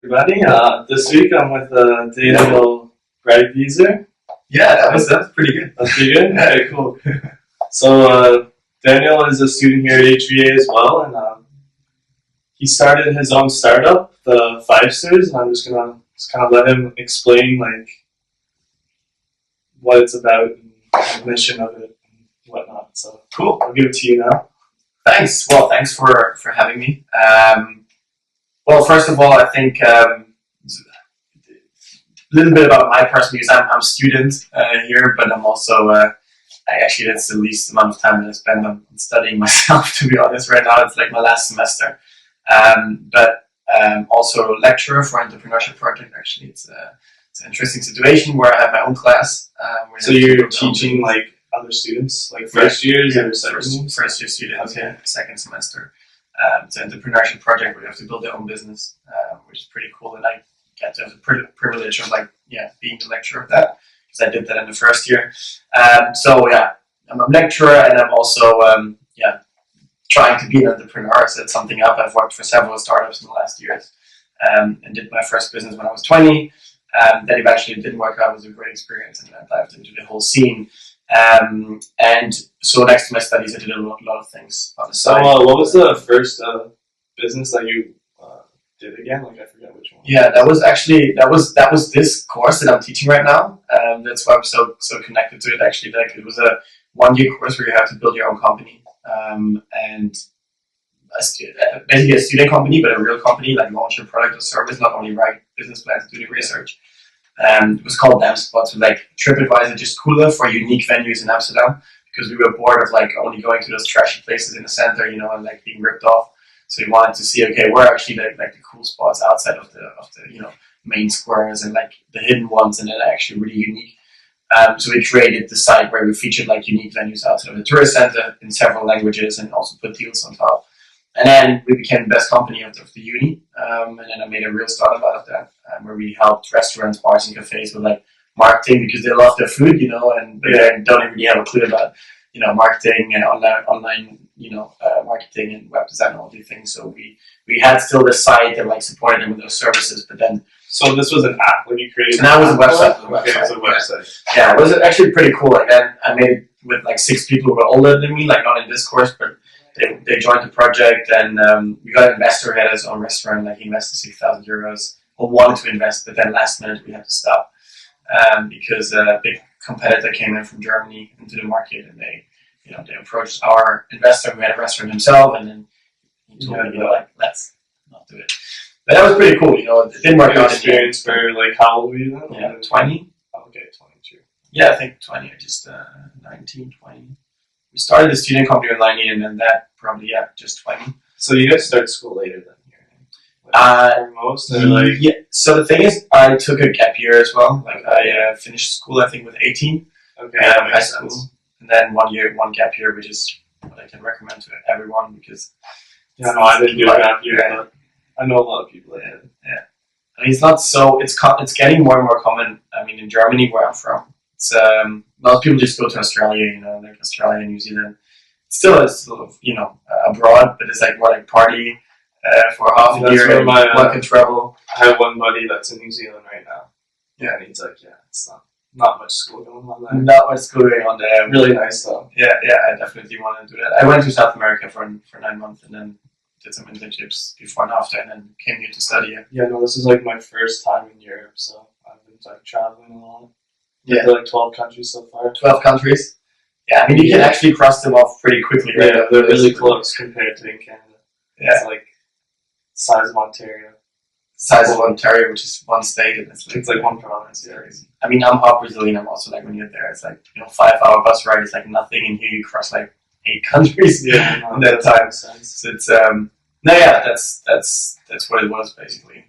Everybody, this week I'm with Daniel Breitwieser. Yeah, that's pretty good. That's pretty good? Okay, cool. So Daniel is a student here at HVA as well, and he started his own startup, the Fypsters, and I'm just gonna kind of let him explain like what it's about and the mission of it and whatnot. So Cool. I'll give it to you now. Thanks. Well, thanks for having me. Well, first of all, I think a little bit about my personal use. I'm a student here, but I'm also that's the least amount of time that I spend on studying myself. To be honest, right now it's like my last semester. But also a lecturer for entrepreneurship project. Actually, it's an interesting situation where I have my own class. So you're teaching like other students, like first years or first year students, Okay. second semester. It's an entrepreneurship project where you have to build your own business, which is pretty cool. And I get to have the privilege of being the lecturer of that because I did that in the first year. I'm a lecturer and I'm also trying to be an entrepreneur. I set something up. I've worked for several startups in the last years and did my first business when I was 20. That eventually didn't work out. It was a great experience and I dived into the whole scene. And so next to my studies, I did a lot of things on the side. So what was the first business that you did again? Like I forget which one. Yeah, that was this course that I'm teaching right now. That's why I'm so connected to it. Actually, like it was a 1-year course where you have to build your own company, and basically a student company, but a real company, like launch your product or service, not only write business plans, do the research. It was called Damn Spots, with like TripAdvisor, just cooler for unique venues in Amsterdam because we were bored of like only going to those trashy places in the center, and like being ripped off. So we wanted to see, okay, where are actually like the cool spots outside of the main squares and like the hidden ones, and then actually really unique. So we created the site where we featured like unique venues outside of the tourist center in several languages and also put deals on top. And then we became the best company of the uni. And then I made a real startup out of that, where we helped restaurants, bars, and cafes with like marketing because they love their food, and they don't really have a clue about, marketing and online, marketing and web design and all these things. So we had still the site that like supported them with those services, but then. So this was an app when you created. And that was a website. Okay, it was a website. Yeah, it was actually pretty cool. Like then I made it with like 6 people who were older than me, like not in this course, but. They joined the project, and we got an investor who had his own restaurant. Like he invested €6,000, or wanted to invest, but then last minute we had to stop because a big competitor came in from Germany into the market, and they approached our investor who had a restaurant himself, and then he told me, let's not do it. But that was pretty cool. It didn't work out. Experience for like how old were you then? Yeah, 20. Okay, 22. Yeah, I think 20. I just 19, 20. We started the student company with 19, and then that probably just 20. So you guys start school later than here? Most? Yeah. So the thing is, I took a gap year as well. Like I finished school, I think, with 18. Okay. High school, and then 1 gap year, which is what I can recommend to everyone because. Yeah, no, I didn't do a gap year, but I know a lot of people that did. Yeah. I mean, it's not so. It's getting more and more common. I mean, in Germany, where I'm from, it's most people just go to Australia, like Australia and New Zealand. It's still abroad, but it's like more like party for half a year and one can travel. I have one buddy that's in New Zealand right now. Yeah, and he's like, it's not much school going on there. Not much school going on there. Really nice though. Yeah, I definitely want to do that. I went to South America for 9 months and then did some internships before and after, and then came here to study. Yeah, no, this is like my first time in Europe, so I've been like traveling a lot. Yeah, like 12 countries so far. 12 countries. Yeah, I mean, you can actually cross them off pretty quickly. Right? Yeah, they're really close compared to in Canada. Yeah. It's like size of Ontario. Size of Ontario, which is one state, and it's like one province. Yeah. I mean, I'm half Brazilian. I'm also like, when you're there, it's like 5-hour bus ride is like nothing, and here you cross like 8 countries in that time. So it's that's what it was basically.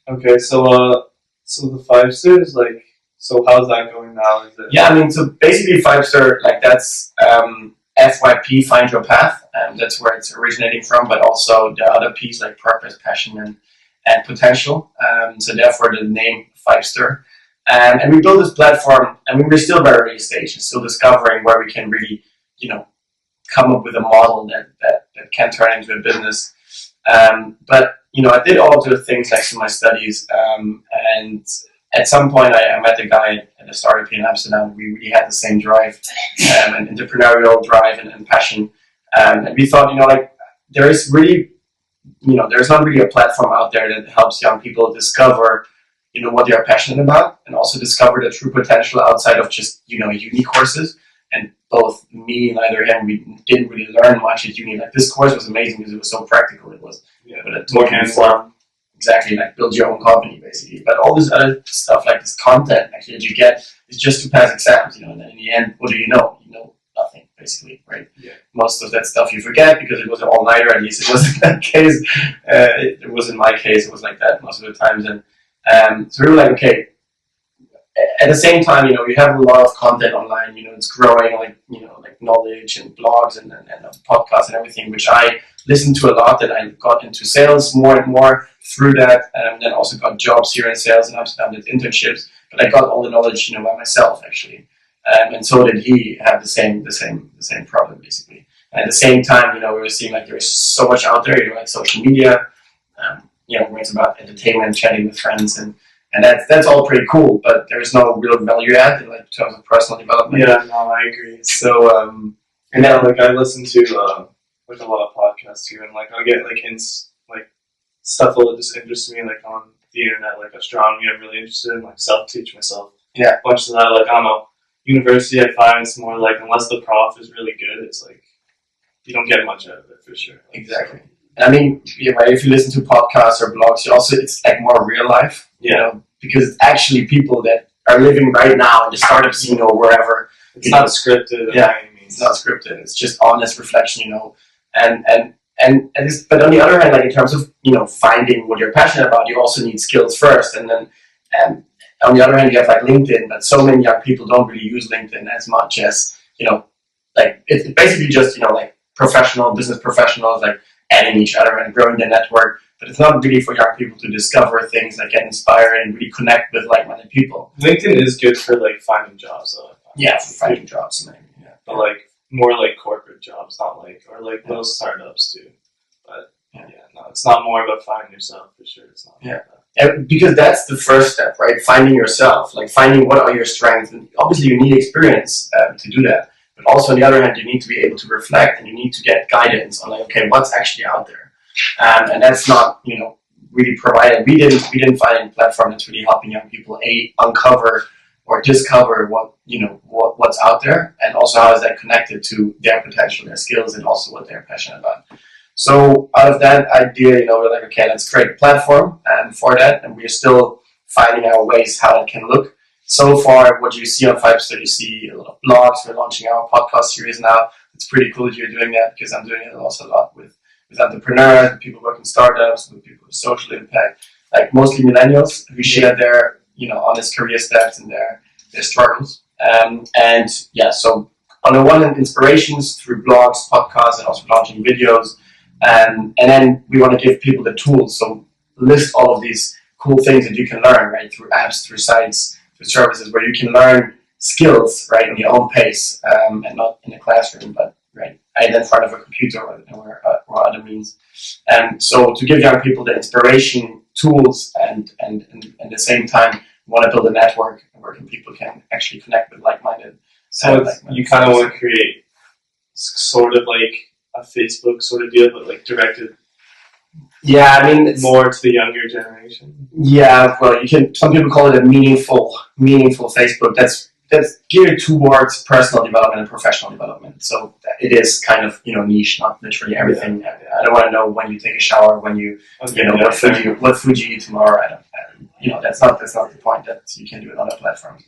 Okay, so the Fypsters, like. So how's that going now? Is it? Yeah, I mean, so basically Fypster, like that's FYP, Find Your Path, and that's where it's originating from, but also the other P's like purpose, passion, and potential. So therefore the name Fypster. And we built this platform, and we're still very early stage, and still discovering where we can really, come up with a model that can turn into a business. But I did all of the things next to my studies, and at some point I met a guy at a startup here in Amsterdam. We really had the same drive, and entrepreneurial drive and passion, and we thought, like, there is really, there's not really a platform out there that helps young people discover, what they are passionate about, and also discover the true potential outside of just, uni courses. And both me and either him, we didn't really learn much at uni. Like, this course was amazing because it was so practical. It was, but it more hands-on. Exactly, like build your own company basically. But all this other stuff, like this content actually that you get, is just to pass exams. And then in the end, what do you know? You know nothing basically, right? Yeah. Most of that stuff you forget because it was an all-nighter. At least it was in that case. It was in my case. It was like that most of the times. And so we were like, okay. At the same time, we have a lot of content online. It's growing, like knowledge and blogs and podcasts and everything, which I listened to a lot. And I got into sales more and more through that, and then also got jobs here in sales in Amsterdam, did internships. But I got all the knowledge, by myself actually, and so did he have the same problem basically. And at the same time, we were seeing like there's so much out there, like social media, where it's about entertainment, chatting with friends, and that's all pretty cool, but there's no real value add in like terms of personal development. Yeah, no, I agree. So, and then like I listen to like a lot of podcasts here, and like I'll get like hints, like stuff that just interests me, like on the internet, like astronomy. I'm really interested in, like self-teach myself. Yeah, a bunch of that. Like I don't know, university. I find it's more like unless the prof is really good, it's like you don't get much out of it for sure. Like, exactly. So. I mean, if you listen to podcasts or blogs, it's like more real life. Because it's actually people that are living right now in the startup scene or wherever. It's not scripted. Yeah, it's not scripted. It's just honest reflection, and but on the other hand, like in terms of finding what you're passionate about, you also need skills first, and then on the other hand, you have like LinkedIn, but so many young people don't really use LinkedIn as much as like it's basically just like business professionals like adding each other and growing their network. But it's not really for young people to discover things that get inspired and really connect with like-minded people. LinkedIn is good for like finding jobs, though. Yeah, for finding jobs, maybe. Yeah, but like more like corporate jobs, not like or like little startups too. But no, it's not more about finding yourself for sure. It's not. Yeah. Because that's the first step, right? Finding yourself, like finding what are your strengths. And obviously, you need experience to do that. But also, on the other hand, you need to be able to reflect, and you need to get guidance on like, okay, what's actually out there. And that's not, really provided. We didn't find any platform that's really helping young people uncover or discover what's out there, and also how is that connected to their potential, their skills, and also what they're passionate about. So out of that idea, we're like, okay, let's create a platform for that, and we're still finding our ways how that can look. So far, what you see on Fypsters, you see a lot of blogs. We're launching our podcast series now. It's pretty cool that you're doing that because I'm doing it also a lot with entrepreneurs, with people working startups, with people with social impact, like mostly millennials who share their, honest career steps and their struggles. So on the one hand, inspirations through blogs, podcasts, and also launching videos. And then we want to give people the tools. So list all of these cool things that you can learn, right? Through apps, through sites, through services where you can learn skills, right, on your own pace, and not in a classroom, but right, either in front of a computer or other means. So to give young people the inspiration, tools, and at the same time, we want to build a network where people can actually connect with like-minded. So you kind of want to create sort of like a Facebook sort of deal, but like directed. Yeah, I mean, it's more to the younger generation. Yeah, well, some people call it a meaningful Facebook. That's geared towards personal development and professional development. So it is kind of niche, not literally everything. Yeah. I don't want to know when you take a shower, when what food you eat tomorrow. That's not the point. That you can do it on other platforms.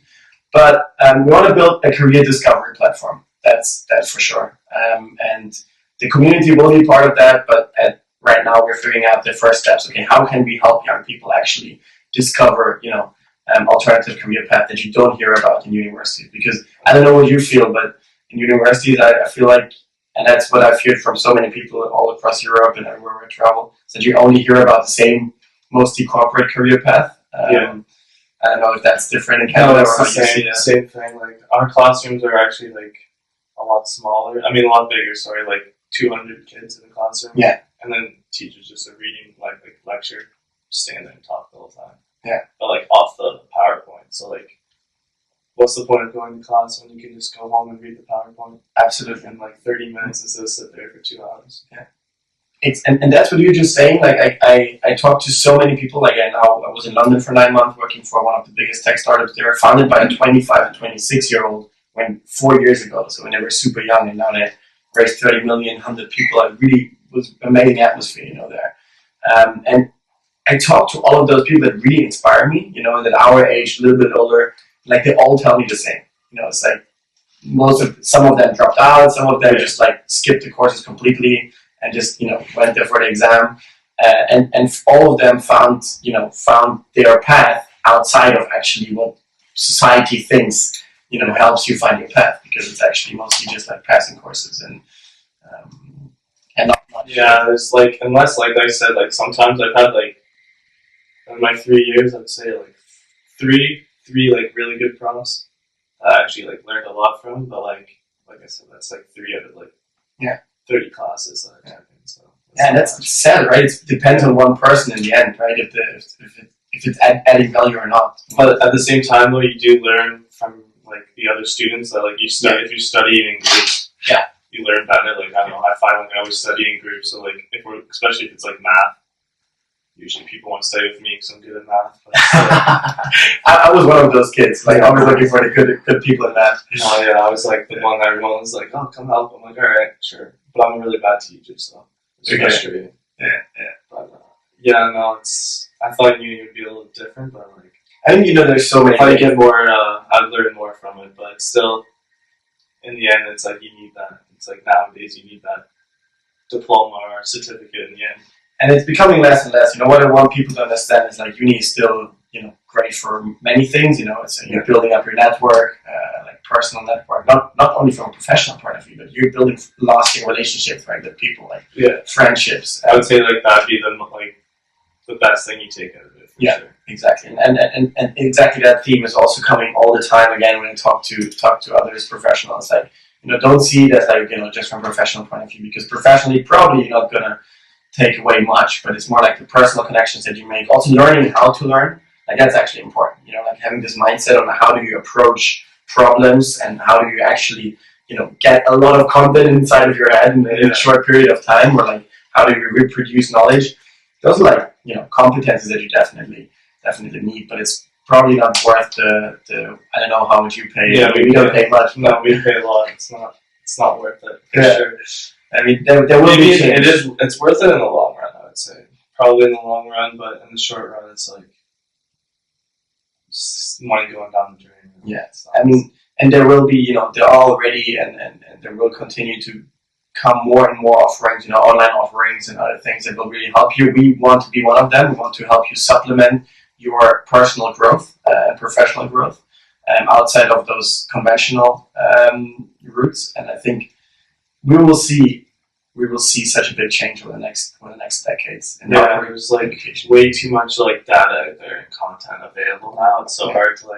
But we want to build a career discovery platform. That's for sure. And the community will be part of that. But right now we're figuring out the first steps. Okay, how can we help young people actually discover alternative career path that you don't hear about in university? Because I don't know what you feel, but in universities I feel like, and that's what I've heard from so many people all across Europe and everywhere I travel, is that you only hear about the same, mostly corporate career path. I don't know if that's different in Canada. No, it's the same thing. Like our classrooms are actually like a lot smaller. I mean, a lot bigger. Sorry, like 200 kids in the classroom. Yeah. and then teachers just are reading like lecture, stand there and talk the whole time. Yeah. But like off the PowerPoint. So like, what's the point of going to class when you can just go home and read the PowerPoint Absolutely. in like 30 minutes instead of sit there for 2 hours? Yeah. And that's what you're just saying. Like I talked to so many people. Like I was in London for 9 months working for one of the biggest tech startups. They were founded by a 25 to 26-year-old when 4 years ago. So when they were super young, and now they raised 30 million, 100 people. It really was amazing atmosphere, there. And I talked to all of those people that really inspire me. That our age, a little bit older. Like they all tell me the same. It's like some of them dropped out, some of them just like skipped the courses completely and just went there for the exam, and all of them found their path outside of actually what society thinks helps you find your path, because it's actually mostly just like passing courses and not much. Yeah, there's like, unless like I said, like sometimes I've had like in my 3 years, I'd say like three like really good profs I actually like learned a lot from, but like I said, that's like 3 out of like 30 classes that I've taken. So that's sad, right? It depends on one person in the end, right? If it's adding value or not. But at the same time, though, you do learn from like the other students that like you study if you're studying in groups. Yeah. You learn better. Like I don't know, I find like I always study in groups. So like especially if it's like math. Usually people want to stay with me because I'm good at math. But, I was one of those kids. Like I was looking for the good people in math. Oh yeah, I was like the one that everyone was like, "Oh, come help." I'm like, "All right, sure," but I'm a really bad teacher, so it's frustrating. Yeah. But no, it's. I thought uni would be a little different, but like I think there's so many. If I get more, I'd learn more from it. But still, in the end, it's like you need that. It's like nowadays you need that diploma or certificate in the end. And it's becoming less and less. What I want people to understand is like uni is still, great for many things. It's you're building up your network, like personal network, not only from a professional point of view, but you're building lasting relationships, right, with people, like friendships. I would say like that'd be the best thing you take out of it. Sure. Exactly, and exactly that theme is also coming all the time again when I talk to others professionals. Like don't see it as like just from a professional point of view, because professionally probably you're not gonna take away much, but it's more like the personal connections that you make. Also learning how to learn, like that's actually important. Like having this mindset on how do you approach problems and how do you actually, get a lot of content inside of your head in a short period of time, or like how do you reproduce knowledge. Those are like, competences that you definitely need, but it's probably not worth the I don't know how much you pay. Yeah, we don't pay much. No, we pay a lot. It's not worth it. For sure. I mean, there will be change. It's worth it in the long run, I would say. Probably in the long run, but in the short run, it's like money going down the drain. Yeah, I mean, and there will be, they're already, and there will continue to come more and more offerings, online offerings and other things that will really help you. We want to be one of them. We want to help you supplement your personal growth, professional growth, outside of those conventional routes. And I think we will see such a big change over the next decades. There's like way too much like data out there and content available now. It's so hard to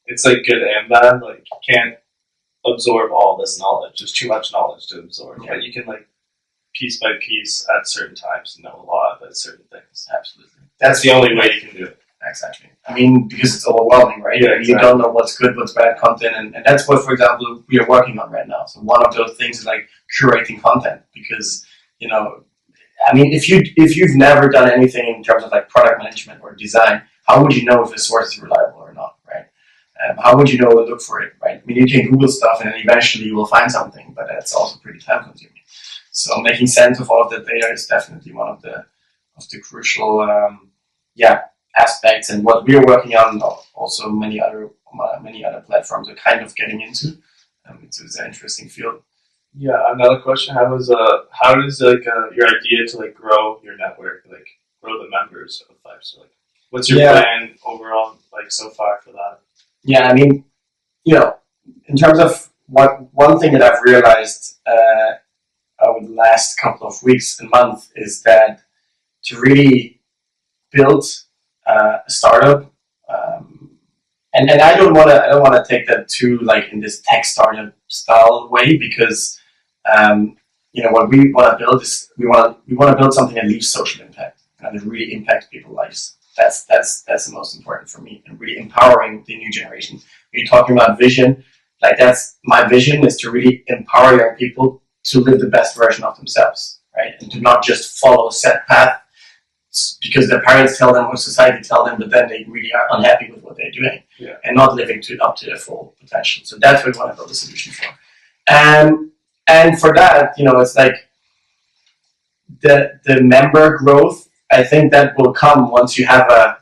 it's like good and bad. Like you can't absorb all this knowledge. There's too much knowledge to absorb. But you can like piece by piece at certain times know a lot about certain things. Absolutely. That's the only way you can do it. Exactly. I mean, because it's overwhelming, right? Yeah, exactly. You don't know what's good, what's bad content, and that's what, for example, we are working on right now. So one of those things is like curating content, because I mean, if you've never done anything in terms of like product management or design, how would you know if a source is reliable or not, right? How would you know to look for it, right? I mean, you can Google stuff and then eventually you will find something, but that's also pretty time consuming. So making sense of all of that data is definitely one of the crucial aspects, and what we are working on. Also, many other platforms are kind of getting into. It's an interesting field. Yeah. Another question: how does your idea to like grow your network, like grow the members of Fypsters? Like, what's your plan overall, like so far for that? Yeah, I mean, in terms of one thing that I've realized over the last couple of weeks and months is that to really build a startup, and I don't want to take that too like in this tech startup style way, because what we want to build is we want to build something that leaves social impact and that really impacts people's lives. That's the most important for me, and really empowering the new generation. When you're talking about vision, like that's my vision, is to really empower young people to live the best version of themselves, right? And to not just follow a set path because their parents tell them or society tell them, but then they really are unhappy with what they're doing, and not living up to their full potential. So that's what we want to build a solution for. And for that, it's like the member growth. I think that will come once you have a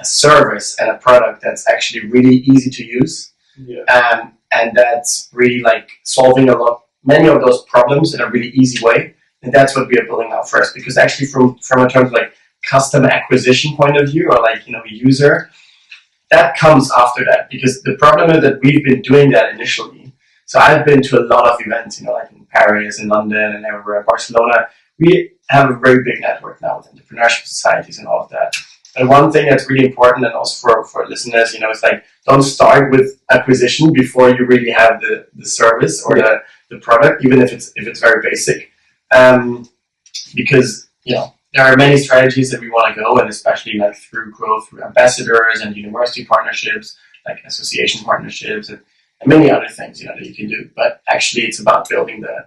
service and a product that's actually really easy to use, and that's really like solving many of those problems in a really easy way. And that's what we are building now first, because actually from a terms of like custom acquisition point of view, or like user, that comes after that, because the problem is that we've been doing that initially. So I've been to a lot of events, like in Paris and London and everywhere, in Barcelona. We have a very big network now with entrepreneurship societies and all of that. And one thing that's really important, and also for listeners, it's like, don't start with acquisition before you really have the service or the product, even if it's very basic. Because there are many strategies that we want to go, and especially like through growth, through ambassadors and university partnerships, like association partnerships, and many other things that you can do. But actually, it's about building the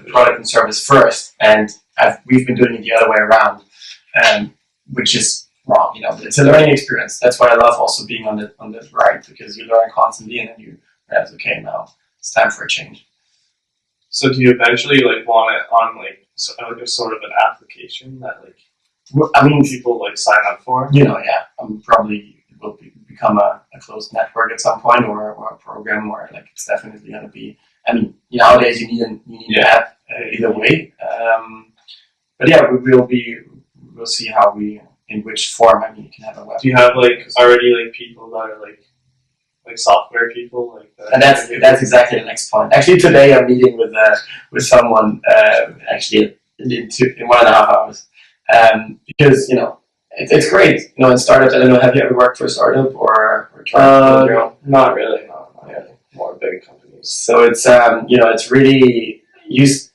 product and service first, and we've been doing it the other way around, which is wrong. It's a learning experience. That's why I love also being on the right, because you learn constantly, and then you realize, okay, now it's time for a change. So do you eventually want it on a sort of an application that people sign up for? Probably will become a closed network at some point, or a program where it's definitely going to be. Nowadays you need an app either way. But yeah, we'll see how in which form. You can have a web. Do you have already people that are software people And that's exactly the next point. Actually, today I'm meeting with someone actually in 1.5 hours, because it's great. In startups, I don't know. Have you ever worked for a startup or tried to build your own? Not really. No, not really. More big companies. So it's it's really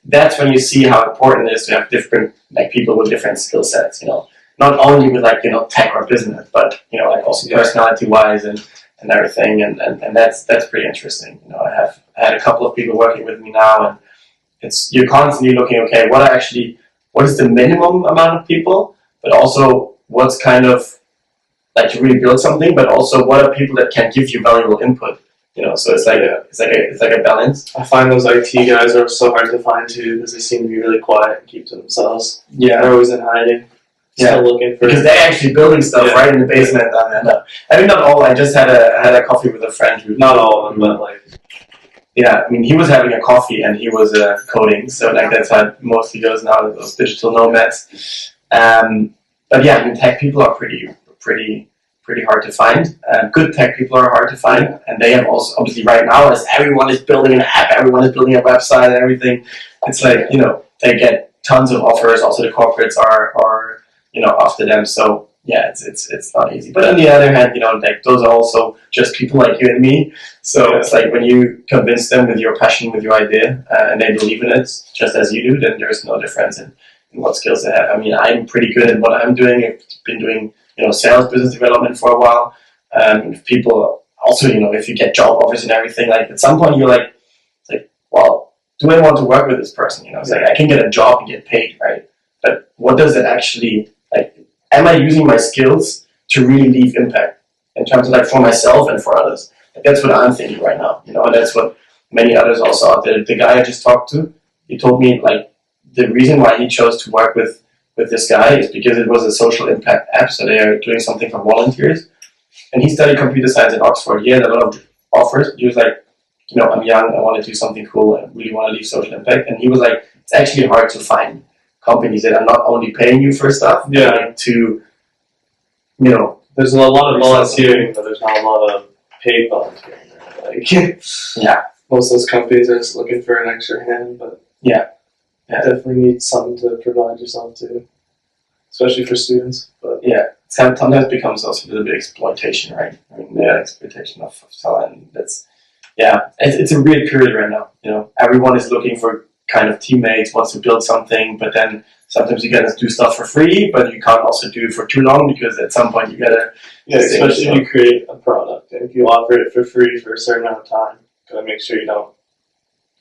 that's when you see how important it is to have different people with different skill sets. Not only with tech or business, but also personality wise and everything, and that's pretty interesting. I had a couple of people working with me now, and you're constantly looking, okay, what is the minimum amount of people, but also what's kind of to really build something, but also what are people that can give you valuable input. So it's like a balance. I find those IT guys are so hard to find too, because they seem to be really quiet and keep to themselves. Yeah, they're always in hiding. Still looking for, because they're actually building stuff right in the basement. Not all. I just had a coffee with a friend who. Not all of them, but he was having a coffee and he was coding. So that's how it mostly goes now. Those digital nomads. But tech people are pretty hard to find. Good tech people are hard to find, and they have also obviously right now, as everyone is building an app, everyone is building a website and everything. It's they get tons of offers. Also, the corporates are after them. So it's not easy. But on the other hand, those are also just people like you and me. So it's when you convince them with your passion, with your idea, and they believe in it just as you do, then there's no difference in what skills they have. I'm pretty good at what I'm doing. I've been doing sales, business development for a while. If people also, if you get job offers and everything, at some point you're well, do I want to work with this person? I can get a job and get paid, right? But what does it actually am I using my skills to really leave impact in terms of for myself and for others? That's what I'm thinking right now, and that's what many others also out there. The guy I just talked to, he told me the reason why he chose to work with this guy is because it was a social impact app. So they are doing something for volunteers, and he studied computer science at Oxford. He had a lot of offers. He was I'm young, I want to do something cool, I really want to leave social impact. And he was it's actually hard to find companies that are not only paying you for stuff, but to, there's a lot of volunteering, but there's not a lot of paid volunteering. Most of those companies are just looking for an extra hand, but you definitely need something to provide yourself to, especially for students. But sometimes becomes also a little bit exploitation, right? Exploitation of talent. It's a weird period right now. Everyone is looking for kind of teammates, wants to build something, but then sometimes you gotta do stuff for free, but you can't also do it for too long because at some point you gotta. Yeah, especially if you create a product and if you offer it for free for a certain amount of time, gotta make sure you don't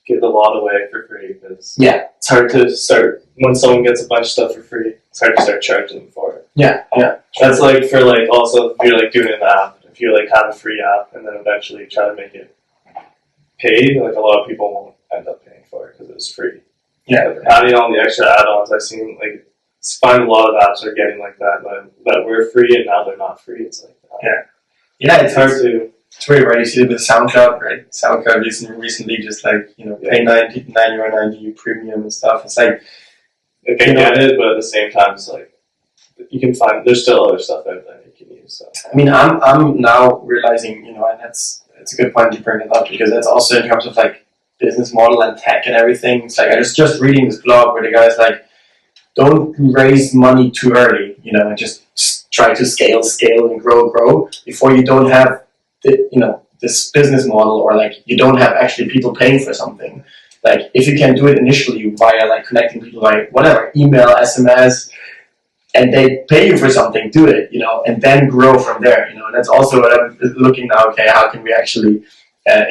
give a lot away for free because it's hard to start when someone gets a bunch of stuff for free. It's hard to start charging them for it. Yeah. That's like for like also if you're like doing an app, if you like have a free app and then eventually try to make it paid, like a lot of people won't end up paying for it because it was free. Yeah. Like adding all the extra add-ons, I've seen like find a lot of apps are getting like that were free and now they're not free. It's like it's hard to. It's very right. You see it with SoundCloud, right? SoundCloud recently just like pay $90 premium and stuff. It's like I get it, but at the same time, it's like you can find there's still other stuff out there you can use. So. I mean, I'm now realizing, and it's a good point to bring it up because that's also in terms of like business model and tech and everything. It's like I was just reading this blog where the guy's like, don't raise money too early, and just try to scale and grow before you don't have this business model or like you don't have actually people paying for something. Like if you can do it initially via like connecting people by whatever, email, SMS, and they pay you for something, do it, and then grow from there, And that's also what I'm looking now. Okay, how can we actually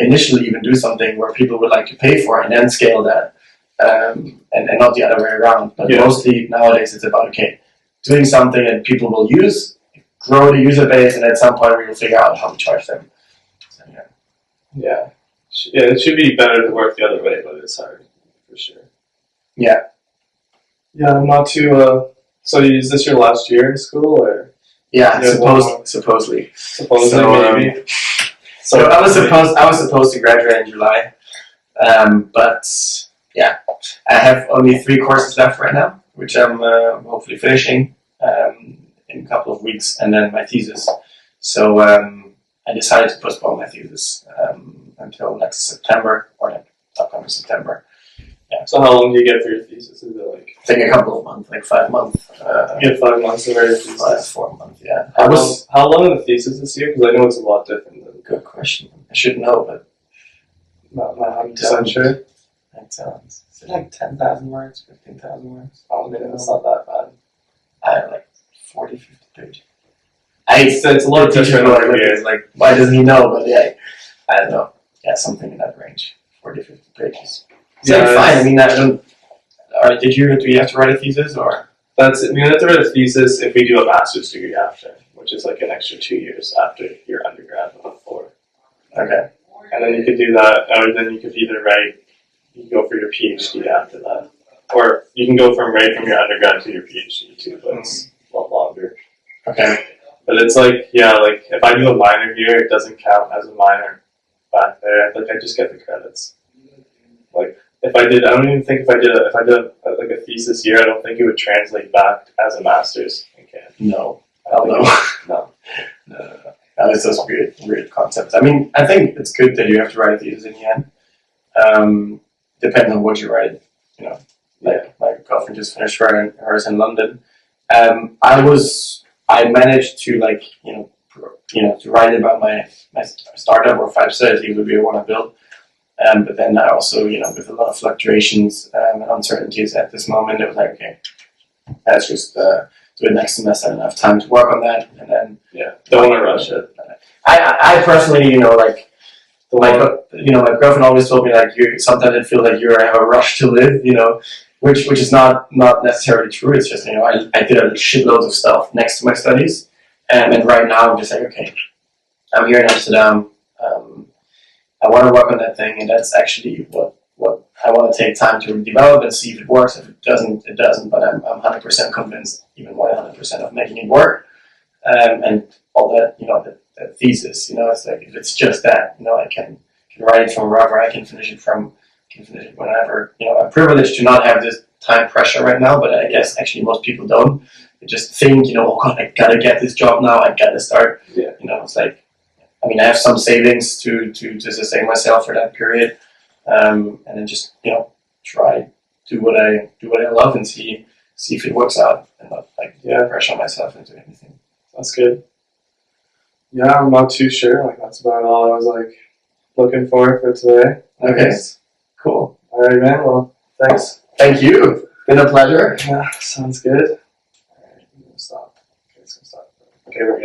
initially even do something where people would like to pay for and then scale that, and not the other way around. But mostly nowadays it's about doing something that people will use, grow the user base, and at some point we will figure out how to charge them. So, yeah, it should be better to work the other way, but it's hard for sure. Yeah, I'm not too. So is this your last year in school, or? Yeah, supposedly. Maybe. So I was supposed to graduate in July, but I have only 3 courses left right now, which I'm hopefully finishing in a couple of weeks, and then my thesis. So I decided to postpone my thesis until next September or upcoming September. Yeah. So how long do you get for your thesis? Is it like? I think a couple of months, like 5 months. You get 5 months to write a thesis. 4 months, yeah. How long are the thesis this year? Because I know it's a lot different. Good question. I should know, but not 100% sure. Is it like 10,000 words, 15,000 words? Oh, maybe it's not that bad. I have like 40, 50 pages. It's a lot different over here. Like, why doesn't he know? But I don't know. Yeah, something in that range. 40, 50 pages. It's fine. I mean, I don't. Do you have to write a thesis or? That's it. You have to write a thesis if we do a master's degree after, which is like an extra 2 years after your undergrad before. Okay. And then you could do that, or then you could either you can go for your PhD after that. Or you can go right from your undergrad to your PhD too, but it's a lot longer. Okay. But it's like, if I do a minor here, it doesn't count as a minor back there. Like I just get the credits. Like I don't even think if I did a thesis here, I don't think it would translate back as a master's. Okay. No. Hell no. No. That is those weird concepts. I mean, I think it's good that you have to write a thesis in the end. Depends on what you write. Like my girlfriend just finished hers in London. I managed to to write about my startup or Fypsters, the we want to build. But then I also, with a lot of fluctuations and uncertainties at this moment, it was like, okay, let's just do it next semester and have time to work on that, and then don't want to rush it. I personally, my girlfriend always told me sometimes it feels like you have a rush to live, which is not necessarily true. It's just I did a shitloads of stuff next to my studies, and right now I'm just like, okay, I'm here in Amsterdam. I want to work on that thing, and that's actually what I want to take time to develop and see if it works. If it doesn't, it doesn't. But I'm 100% convinced, even 100% of making it work, and all that. The thesis. It's like if it's just that, I can write it from wherever. I can finish it whenever. I'm privileged to not have this time pressure right now, but I guess actually most people don't. They just think, oh God, I gotta get this job now. I gotta start. Yeah. It's like. I mean, I have some savings to sustain myself for that period, and then just try do what I love and see if it works out, and not pressure myself into anything. That's good. Yeah, I'm not too sure. That's about all I was looking for today. Okay, cool. All right, man. Well, Thanks. Thank you. Been a pleasure. Yeah, sounds good. Stop. Okay, it's gonna stop. Okay, we're good.